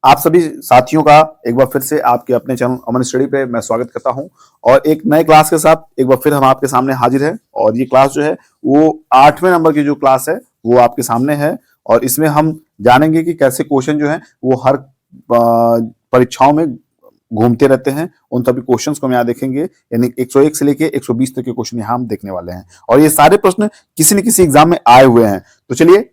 आप सभी साथियों का एक बार फिर से आपके अपने चैनल अमन स्टडी पे मैं स्वागत करता हूं और एक नए क्लास के साथ एक बार फिर हम आपके सामने हाजिर है। और ये क्लास जो है वो 8वें नंबर की जो क्लास है वो आपके सामने है और इसमें हम जानेंगे कि कैसे क्वेश्चन जो है वो हर परीक्षाओं में घूमते रहते हैं। उन सभी क्वेश्चंस को हम यहाँ देखेंगे, यानी 101 से लेके 120 तक के क्वेश्चन यहाँ हम देखने वाले हैं और ये सारे प्रश्न किसी न किसी एग्जाम में आए हुए हैं। तो चलिए,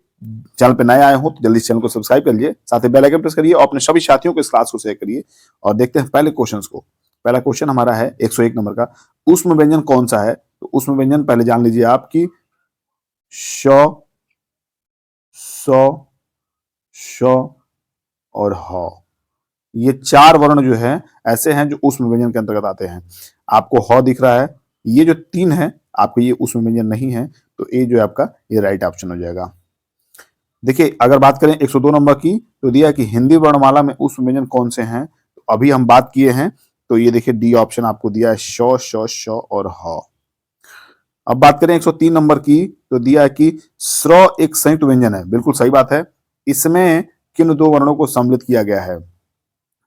चैनल पे नए आए हो तो जल्दी चैनल को सब्सक्राइब कर लीजिए, साथ ही बेल आइकन प्रेस करिए और अपने सभी साथियों को इस क्लास को शेयर करिए। और देखते हैं पहले क्वेश्चंस को। पहला क्वेश्चन हमारा है 101 नंबर का, उष्म व्यंजन कौन सा है? तो उष्म व्यंजन पहले जान लीजिए आपकी श, सौ, श और ह। ये चार वर्ण जो है ऐसे हैं जो उष्म व्यंजन के अंतर्गत आते हैं। आपको ह दिख रहा है, ये जो तीन है आपको ये उष्म व्यंजन नहीं है, तो ए जो है आपका ये राइट ऑप्शन हो जाएगा। देखिए, अगर बात करें 102 नंबर की तो दिया है कि हिंदी वर्णमाला में उष्म व्यंजन कौन से हैं। तो अभी हम बात किए हैं, तो ये देखिए डी ऑप्शन आपको दिया है श, श, श और ह। अब बात करें 103 नंबर की तो दिया है कि स्र एक संयुक्त व्यंजन है। बिल्कुल सही बात है। इसमें किन दो वर्णों को सम्मिलित किया गया है?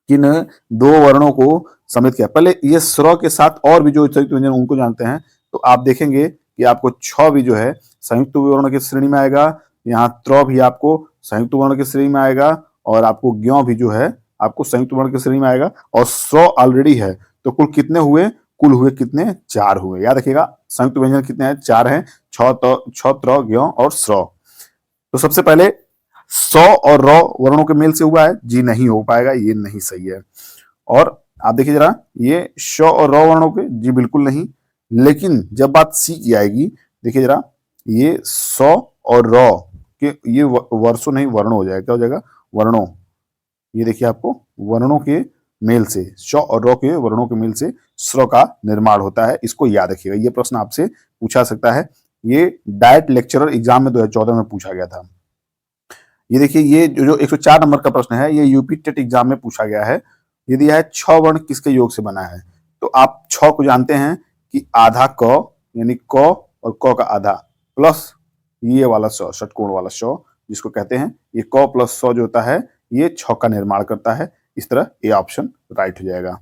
किन दो वर्णों को सम्मिलित किया? पहले ये स्र के साथ और भी जो संयुक्त व्यंजन उनको जानते हैं। तो आप देखेंगे कि आपको छ भी जो है संयुक्त वर्ण की श्रेणी में आएगा, यहाँ त्र भी आपको संयुक्त वर्ण की श्रेणी में आएगा और आपको ज्ञ भी जो है आपको संयुक्त वर्ण की श्रेणी में आएगा और स्र ऑलरेडी है। तो कुल कितने हुए? कुल हुए कितने? चार हुए। याद रखिएगा संयुक्त व्यंजन कितने हैं? चार हैं, छ, त्र, ज्ञ और स्र। तो सबसे पहले सौ और रौ वर्णों के मेल से हुआ है? जी नहीं हो पाएगा, ये नहीं सही है। और आप देखिए जरा, ये श और रौ वर्णों के, जी बिल्कुल नहीं। लेकिन जब बात सी की आएगी, देखिए जरा, ये सौ और रौ के ये वर्षों नहीं वर्णों हो जाएगा। क्या हो जाएगा? वर्णों। ये देखिए आपको वर्णों के मेल से, श और रौ के वर्णों के मेल से स्र का निर्माण होता है। इसको याद रखिएगा, ये प्रश्न आपसे पूछा सकता है। ये डायट लेक्चरर एग्जाम में 2014 में पूछा गया था। ये देखिए, ये जो 104 नंबर का प्रश्न है ये यूपी टेट एग्जाम में पूछा गया है। ये दिया है छ वर्ण किसके योग से बना है? तो आप छ को जानते हैं कि आधा क, यानी क और क का आधा प्लस ये वाला स, षटकोण वाला श जिसको कहते हैं, ये क प्लस स जो होता है ये छ का निर्माण करता है। इस तरह ए ऑप्शन राइट हो जाएगा।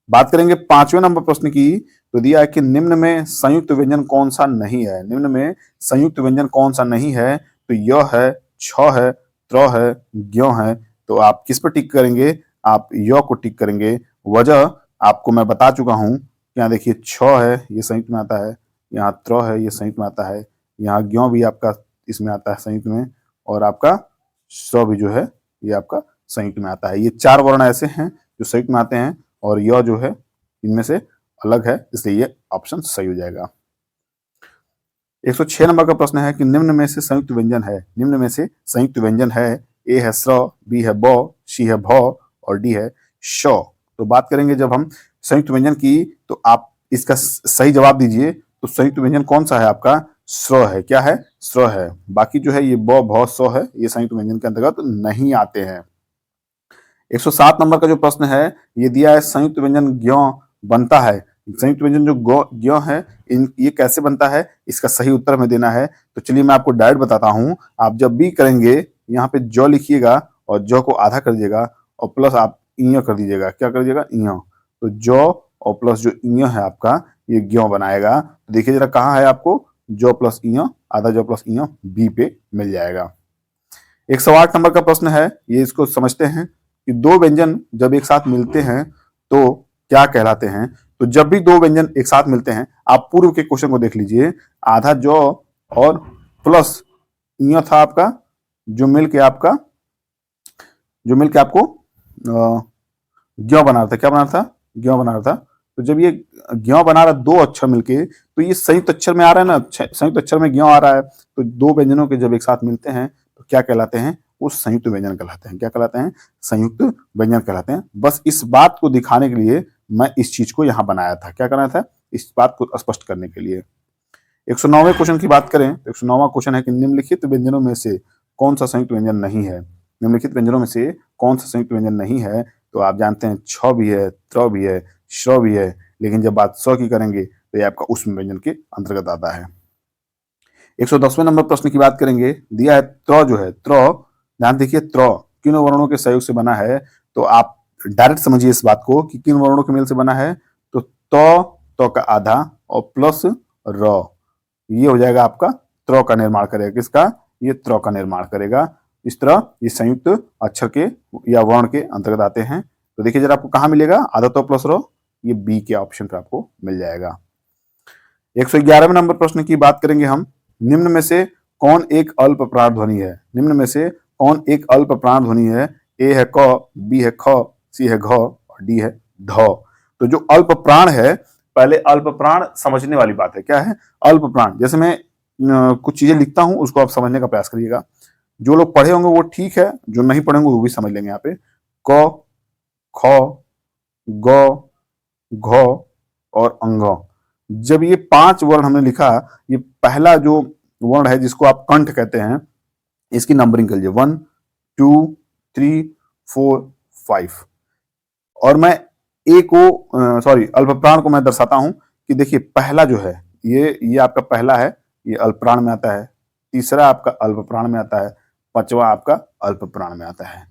बात करेंगे 5वें नंबर प्रश्न की तो दिया है कि निम्न में संयुक्त व्यंजन कौन सा नहीं है? निम्न में संयुक्त व्यंजन कौन सा नहीं है? तो यह है, छ है, त्र है, ज्ञ है। तो आप किस पर टिक करेंगे? आप य को टिक करेंगे। वजह आपको मैं बता चुका हूं। यहाँ देखिए छ है, ये संयुक्त में आता है, यहाँ त्र है, ये संयुक्त में आता है, यहाँ ज्ञ भी आपका इसमें आता है संयुक्त में, और आपका स भी जो है ये आपका संयुक्त में आता है। ये चार वर्ण ऐसे हैं जो संयुक्त में आते हैं और यह जो है इनमें से अलग है, इसलिए ये ऑप्शन सही हो जाएगा। 106 नंबर का प्रश्न है कि निम्न में से संयुक्त व्यंजन है। निम्न में से संयुक्त व्यंजन है, ए है स्र, बी है ब, सी है भ और डी है श। तो बात करेंगे जब हम संयुक्त व्यंजन की, तो आप इसका सही जवाब दीजिए। तो संयुक्त व्यंजन कौन सा है आपका? स्र है। क्या है? स्र है। बाकी जो है ये ब, भ, स है, ये संयुक्त व्यंजन के अंतर्गत नहीं आते हैं। 107 नंबर का जो प्रश्न है ये दिया है संयुक्त व्यंजन ज्ञ बनता है। संयुक्त व्यंजन जो ज्ञ है ये कैसे बनता है, इसका सही उत्तर में देना है। तो चलिए मैं आपको डायरेक्ट बताता हूं। आप जब भी करेंगे यहाँ पे ज लिखिएगा और ज को आधा कर दीजिएगा और प्लस आप इ कर दीजिएगा। क्या कर दीजिएगा? इ। तो ज और प्लस जो इ है आपका ये ज्ञ बनाएगा। तो देखिए जरा कहाँ है आपको ज प्लस इ, आधा ज प्लस इ बी पे मिल जाएगा। 108 नंबर का प्रश्न है, ये इसको समझते हैं कि दो व्यंजन जब एक साथ मिलते हैं तो क्या कहलाते हैं। तो जब भी दो व्यंजन एक साथ मिलते हैं, आप पूर्व के क्वेश्चन को देख लीजिए। आधा जौ और प्लस इ था आपका, जो मिलके आपको ज्ञ बना रहा था। क्या बना रहा था? ज्ञ बना रहा था। तो जब ये ज्ञ बना रहा दो अक्षर मिलके, तो ये संयुक्त अक्षर में आ रहा है ना, संयुक्त अक्षर में ज्ञ आ रहा है। तो दो व्यंजनों के जब एक साथ मिलते हैं तो क्या कहलाते हैं? वो संयुक्त व्यंजन कहलाते हैं। क्या कहलाते हैं? संयुक्त व्यंजन कहलाते हैं। बस इस बात को दिखाने के लिए मैं इस चीज को यहाँ बनाया था। क्या करना था? इस बात को स्पष्ट करने के लिए। 109वें क्वेश्चन की बात करें तो 109वां क्वेश्चन है कि निम्नलिखित व्यंजनों में से कौन सा संयुक्त व्यंजन नहीं है? निम्नलिखित व्यंजनों में से कौन सा संयुक्त व्यंजन नहीं है? तो आप जानते हैं छ भी है, त्र भी है, श्र भी है, लेकिन जब बात स की करेंगे तो ये आपका उष्म व्यंजन के अंतर्गत आता है। 110वें नंबर प्रश्न की बात करेंगे। दिया है त्र जो है, त्र ध्यान देखिए, त्र किन वर्णों के सहयोग से बना है, तो आप डायरेक्ट समझिए इस बात को कि किन वर्णों के मेल से बना है, तो तो का आधा और प्लस र, ये हो जाएगा आपका त्र का निर्माण करेगा। किसका? ये त्र का निर्माण करेगा। इस तरह ये संयुक्त अक्षर के या वर्ण के अंतर्गत आते हैं। तो देखिए जरा आपको कहाँ मिलेगा आधा तो प्लस रो, ये बी के ऑप्शन पे आपको मिल जाएगा। 111वें नंबर प्रश्न की बात करेंगे हम। निम्न में से कौन एक अल्प प्राण ध्वनि है? निम्न में से कौन एक अल्प प्राण ध्वनि है? ए है क, बी है ख, सी है घ और डी है ध। तो जो अल्प प्राण है, पहले अल्प प्राण समझने वाली बात है। क्या है अल्प प्राण? जैसे मैं कुछ चीजें लिखता हूं, उसको आप समझने का प्रयास करिएगा। जो लोग पढ़े होंगे वो ठीक है, जो नहीं पढ़े होंगे वो भी समझ लेंगे। यहाँ पे क, ख, ग, घ और अंग, जब ये 5 वर्ण हमने लिखा, ये पहला जो वर्ण है जिसको आप कंठ कहते हैं, इसकी नंबरिंग कर लीजिए 1 2 3 4 5। और मैं ए को सॉरी अल्प प्राण को मैं दर्शाता हूं कि देखिए पहला जो है ये आपका पहला है, ये अल्प प्राण में आता है। तीसरा आपका अल्प प्राण में आता है। पांचवा आपका अल्प प्राण में आता है।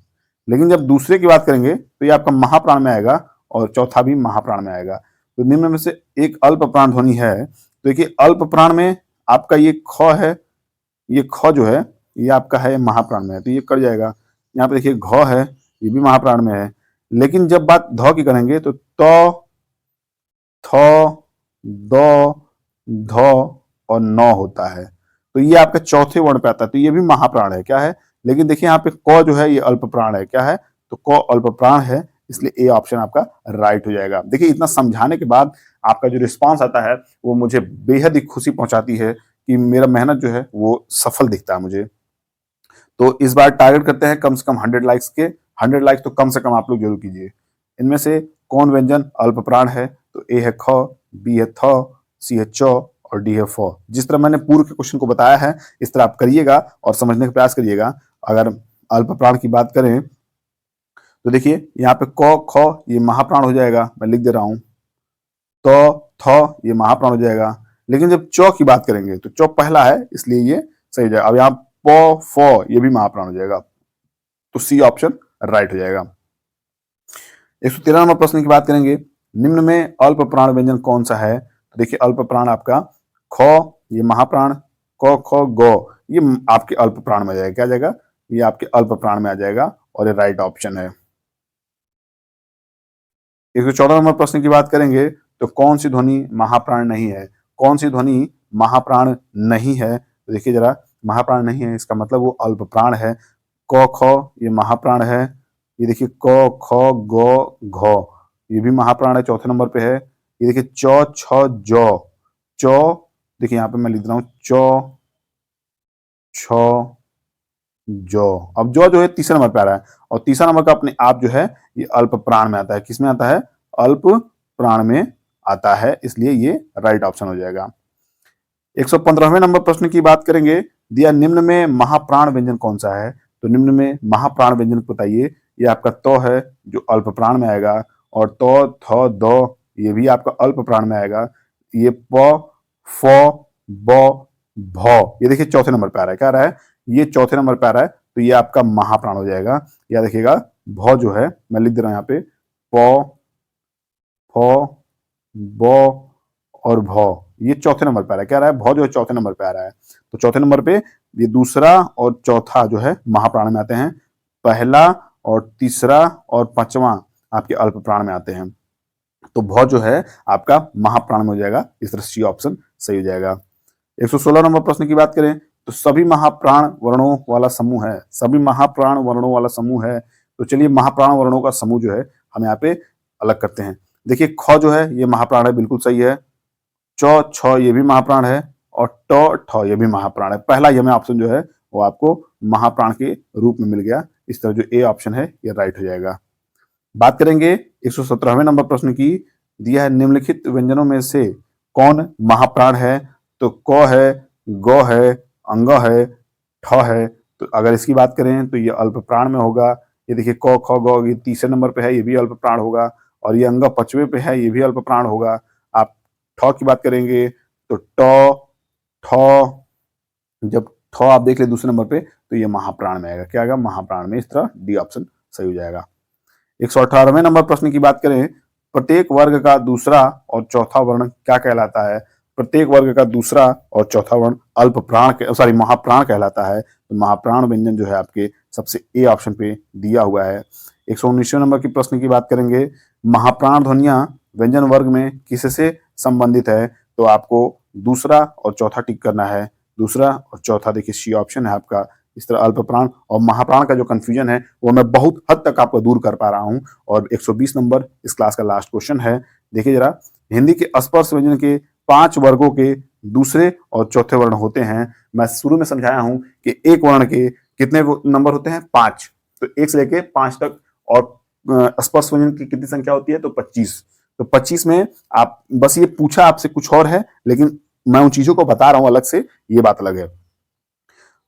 लेकिन जब दूसरे की बात करेंगे तो ये आपका महाप्राण में आएगा और चौथा भी महाप्राण में आएगा। तो निम्न में से एक अल्प प्राण ध्वनि है। तो देखिए अल्प प्राण में आपका ये ख है, ये ख जो है ये आपका है महाप्राण में है, तो ये कट जाएगा। यहाँ पे देखिए घ है, ये भी महाप्राण में है। लेकिन जब बात ध की करेंगे तो थ, द, ध और न होता है। तो ये आपका चौथे वर्ण पे आता है, तो ये भी महाप्राण है। क्या है? लेकिन देखिए यहाँ पे क जो है ये अल्प प्राण है। क्या है? तो क अल्प प्राण है, इसलिए ए ऑप्शन आपका राइट हो जाएगा। देखिए इतना समझाने के बाद आपका जो रिस्पांस आता है वो मुझे बेहद ही खुशी पहुंचाती है कि मेरा मेहनत जो है वो सफल दिखता है मुझे। तो इस बार टारगेट करते हैं कम से कम 100 लाइक्स के। 100 लाइक्स तो कम से कम आप लोग जरूर कीजिए। इनमें से कौन व्यंजन अल्प प्राण है? तो ए है ख, बी है थ, सी है च और डी है फ। जिस तरह मैंने पूर्व के क्वेश्चन को बताया है इस तरह आप करिएगा और समझने का प्रयास करिएगा। अगर अल्प प्राण की बात करें तो देखिए यहाँ पे क ख ये महाप्राण हो जाएगा, मैं लिख दे रहा हूं। तो थ ये महाप्राण हो जाएगा। लेकिन जब च की बात करेंगे तो च पहला है, इसलिए ये सही हो जाएगा। अब यहाँ प फ ये भी महाप्राण हो जाएगा, तो सी ऑप्शन राइट हो जाएगा। 113 नंबर प्रश्न की बात करेंगे। निम्न में अल्प प्राण व्यंजन कौन सा है? तो देखिए अल्प प्राण आपका ख ये महाप्राण, क ख ग ये आपके अल्प प्राण में आ जाएगा। क्या जाएगा? ये आपके अल्प प्राण में आ जाएगा और ये राइट ऑप्शन है। 114 नंबर प्रश्न की बात करेंगे तो कौन सी ध्वनि महाप्राण नहीं है? कौन सी ध्वनि महाप्राण नहीं है? तो देखिए जरा महाप्राण नहीं है, इसका मतलब वो अल्प प्राण है। क ख ये महाप्राण है। ये देखिए क ख ग घ ये भी महाप्राण है, चौथे नंबर पे है। ये देखिए च छ ज च, देखिए यहाँ पे मैं लिख रहा हूँ च छ ज। अब जो है तीसरा नंबर पे आ रहा है और तीसरा नंबर का अपने आप जो है ये अल्प प्राण में आता है। किसमें आता है? अल्प प्राण में आता है, इसलिए ये राइट ऑप्शन हो जाएगा। 115वें नंबर प्रश्न की बात करेंगे। दिया निम्न में महाप्राण व्यंजन कौन सा है? तो निम्न में महाप्राण व्यंजन बताइए। ये आपका तो है जो अल्प प्राण में आएगा, और तो थ द ये भी आपका अल्प प्राण में आएगा। ये प फ ब भ ये देखिए चौथे नंबर पे आ रहा है। क्या आ रहा है? ये चौथे नंबर पे आ रहा है, तो ये आपका महाप्राण हो जाएगा। याद रखिएगा भ जो है मैं लिख दे रहा हूं यहाँ पे प फ ब और भ ये चौथे नंबर पे आ रहा है। क्या आ रहा है? भ जो है चौथे नंबर पे आ रहा है। तो चौथे नंबर पे ये दूसरा और चौथा जो है महाप्राण में आते हैं। पहला और तीसरा और पांचवा आपके अल्प प्राण में आते हैं। तो भ जो है आपका महाप्राण में हो जाएगा। इस तरह सी ऑप्शन सही हो जाएगा। 116 नंबर प्रश्न की बात करें तो सभी महाप्राण वर्णों वाला समूह है। सभी महाप्राण वर्णों वाला समूह है। तो चलिए महाप्राण वर्णों का समूह जो है हम यहाँ पे अलग करते हैं। देखिए ख जो है ये महाप्राण है, बिल्कुल सही है। च छ ये भी महाप्राण है और ट ठ ये भी महाप्राण है। पहला ये ऑप्शन जो है वो आपको महाप्राण के रूप में मिल गया। इस तरह जो ए ऑप्शन है ये राइट हो जाएगा। बात करेंगे 117वें नंबर प्रश्न की। दिया है निम्नलिखित व्यंजनों में से कौन महाप्राण है? तो क है, ग है, अंग है, ठ है। तो अगर इसकी बात करें तो ये अल्प प्राण में होगा। ये देखिए क ख ग ये तीसरे नंबर पे है, ये भी अल्प प्राण होगा। और ये अंग पांचवें पे है, ये भी अल्प प्राण होगा। आप ठ की बात करेंगे तो ट ठ, जब ठ आप देख ले दूसरे नंबर पे, तो ये महाप्राण में आएगा। क्या आएगा? महाप्राण में। इस तरह डी ऑप्शन सही हो जाएगा। 118वें नंबर प्रश्न की बात करें, प्रत्येक वर्ग का दूसरा और चौथा वर्ण क्या कहलाता है? प्रत्येक वर्ग का दूसरा और चौथा वर्ण अल्प प्राण महाप्राण कहलाता है। तो महाप्राण व्यंजन जो है आपके सबसे ए ऑप्शन पे दिया हुआ है। 119वें नंबर की प्रश्न की बात करेंगे, महाप्राण ध्वनियां व्यंजन वर्ग में किससे संबंधित है? तो आपको दूसरा और चौथा टिक करना है। दूसरा और चौथा देखिए सी ऑप्शन है आपका। इस तरह अल्प प्राण और महाप्राण का जो कंफ्यूजन है वो मैं बहुत हद तक आपको दूर कर पा रहा हूं। और 120 नंबर इस क्लास का लास्ट क्वेश्चन है। देखिए जरा, हिंदी के स्पर्श व्यंजन के 5 वर्गों के दूसरे और चौथे वर्ण होते हैं। मैं शुरू में समझाया हूं कि एक वर्ण के कितने नंबर होते हैं? 5। तो 1 से लेके 5 तक। और स्पर्श व्यंजन की कितनी संख्या होती है? तो 25। तो 25 में आप बस ये पूछा आपसे कुछ और है, लेकिन मैं उन चीजों को बता रहा हूं अलग से, ये बात अलग है।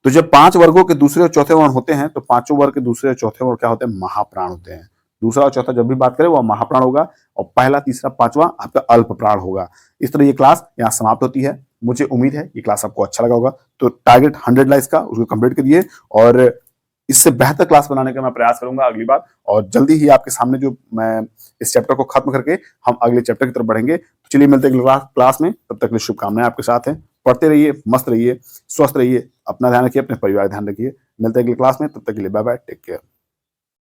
तो जब 5 वर्गों के दूसरे और चौथे वर्ण होते हैं, तो पांचों वर्ग के दूसरे और चौथे वर्ण क्या होते हैं? महाप्राण होते हैं। दूसरा और चौथा जब भी बात करें वो महाप्राण होगा, और पहला, तीसरा, पांचवा आपका अल्प प्राण होगा। इस तरह ये क्लास यहाँ समाप्त होती है। मुझे उम्मीद है ये क्लास आपको अच्छा लगा होगा। तो टारगेट 100 लाइक्स का उसको कंप्लीट करिए, और इससे बेहतर क्लास बनाने का मैं प्रयास करूंगा अगली बार। और जल्दी ही आपके सामने जो मैं इस चैप्टर को खत्म करके हम अगले चैप्टर की तरफ बढ़ेंगे। तो चलिए मिलते हैं अगली क्लास में। तब तक के लिए शुभकामनाएं आपके साथ हैं। पढ़ते रहिए, मस्त रहिए, स्वस्थ रहिए, अपना ध्यान रखिए, अपने परिवार ध्यान रखिए। मिलते हैं अगली क्लास में। तब तक के लिए बाय बाय, टेक केयर।